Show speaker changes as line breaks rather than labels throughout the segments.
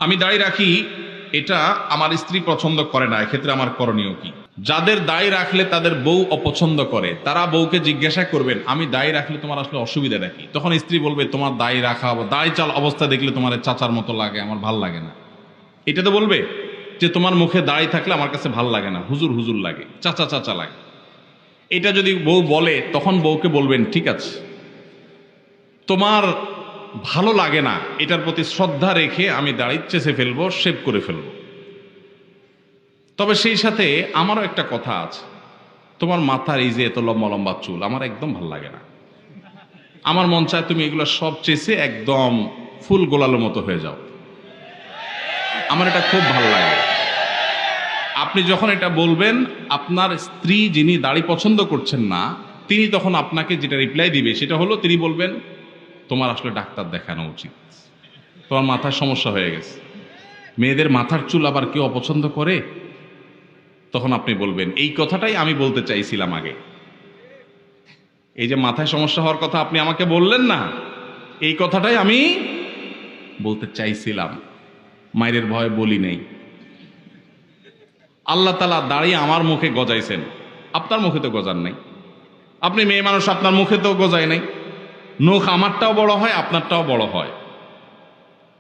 আমি দাড়ি রাখি, এটা আমার স্ত্রী পছন্দ করে না, এক্ষেত্রে আমার করণীয় কি? যাদের দাড়ি রাখলে তাদের বউ অপছন্দ করে, তারা বউকে জিজ্ঞাসা করবেন, আমি দাড়ি রাখলে তোমার আসলে অসুবিধাটা কি? তখন স্ত্রী বলবে, তোমার দাড়ি রাখা, দাড়ি চাল অবস্থা দেখলে তোমার চাচার মতো লাগে, আমার ভাল লাগে না। এটা তো বলবে যে তোমার মুখে দাড়ি থাকলে আমার কাছে ভাল লাগে না, হুজুর হুজুর লাগে, চাচা চাচা লাগে। এটা যদি বউ বলে, তখন বউকে বলবেন, ঠিক আছে, তোমার ভালো লাগে না, এটার প্রতি শ্রদ্ধা রেখে আমি দাড়ি চেঁচে ফেলবো, শেভ করে ফেলবো। তবে সেই সাথে আমারও একটা কথা আছে, তোমার মাথার এই যে এত লম্বা লম্বা চুল আমার একদম ভাল লাগে না, আমার মন চায় তুমি এগুলো সব চেঁচে একদম ফুল গোলালোর মতো হয়ে যাও, আমার এটা খুব ভালো লাগে। আপনি যখন এটা বলবেন, আপনার স্ত্রী যিনি দাড়ি পছন্দ করছেন না, তিনি তখন আপনাকে যেটা রিপ্লাই দিবে সেটা হলো, তিনি বলবেন, তোমার আসলে ডাক্তার দেখানো উচিত, তোমার মাথার সমস্যা হয়ে গেছে। মেয়েদের মাথার চুল আবার কেউ অপছন্দ করে? তখন আপনি বলবেন, এই কথাটাই আমি বলতে চাইছিলাম আগে। এই যে মাথায় সমস্যা হওয়ার কথা আপনি আমাকে বললেন না, এই কথাটাই আমি বলতে চাইছিলাম, মায়ের ভয়ে বলি নেই। আল্লাহ তাআলা দাড়ি আমার মুখে গজাইছেন, আপনার মুখে তো গজান নাই। আপনি মেয়ে মানুষ, আপনার মুখে তো গজায় নাই। নখ আমারটাও বড় হয়, আপনারটাও বড় হয়।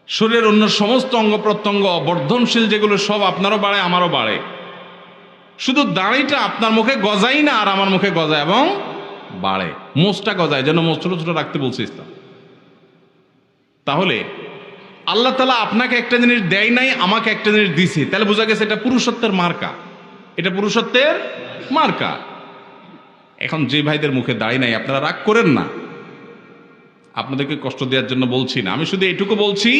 শরীরের অন্য সমস্ত অঙ্গ প্রত্যঙ্গ বর্ধনশীল যেগুলো সব আপনারও বাড়ে, আমারও বাড়ে। শুধু দাড়িটা আপনার মুখে গজাই না, আর আমার মুখে গজায় এবং বাড়ে। মোচটা গজায়, যেন মোচ ছোট ছোট রাখতে বলছে ইসলাম। তাহলে আল্লাহ তাআলা আপনাকে একটা জিনিস দেয় নাই, আমাকে একটা জিনিস দিছে, তাহলে বোঝা গেছে এটা পুরুষত্বের মার্কা, এটা পুরুষত্বের মার্কা। এখন যে ভাইদের মুখে দাড়ি নাই, আপনারা রাগ করেন না, আপনাদেরকে কষ্ট দেওয়ার জন্য বলছি না, আমি শুধু এটুকু বলছি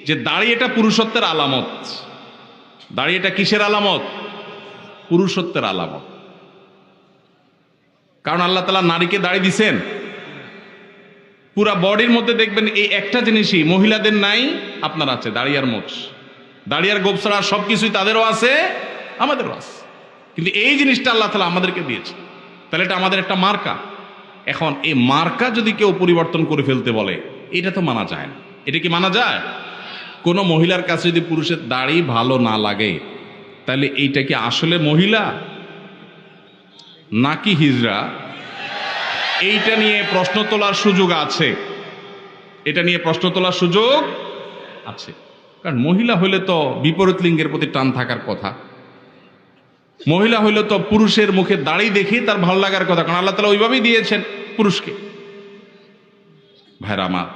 যে দাড়ি এটা পুরুষত্বের আলামত। দাড়ি এটা কিসের আলামত? পুরুষত্বের আলামত। কারণ আল্লাহ তাআলা নারীকে দাড়ি দিছেন, পুরা বডির মধ্যে দেখবেন এই একটা জিনিসই মহিলাদের নাই, আপনার আছে, দাড়ি আর মোচ। দাড়ি আর গোঁফ ছাড়া সবকিছুই তাদেরও আছে, আমাদেরও আছে, কিন্তু এই জিনিসটা আল্লাহ তাআলা আমাদেরকে দিয়েছে, তাহলে এটা আমাদের একটা মার্কা। এখন এই মার্কা যদি কেউ পরিবর্তন করে ফেলতে বলে, এটা তো মানা যায় না। এটা কি মানা যায়? কোনো মহিলার কাছে যদি পুরুষের দাড়ি ভালো না লাগে, তাহলে এইটা কি আসলে মহিলা নাকি হিজড়া? এইটা নিয়ে প্রশ্ন তোলার সুযোগ আছে, এটা নিয়ে প্রশ্ন তোলার সুযোগ আছে। কারণ মহিলা হইলে তো বিপরীত লিঙ্গের প্রতি টান থাকার কথা, মহিলা হইলে তো পুরুষের মুখে দাড়ি দেখে তার ভালো লাগার কথা, কারণ আল্লাহ তাআলা ওইভাবেই দিয়েছেন পুরুষকে। ভাইরা আমার,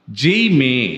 যেই মেয়ে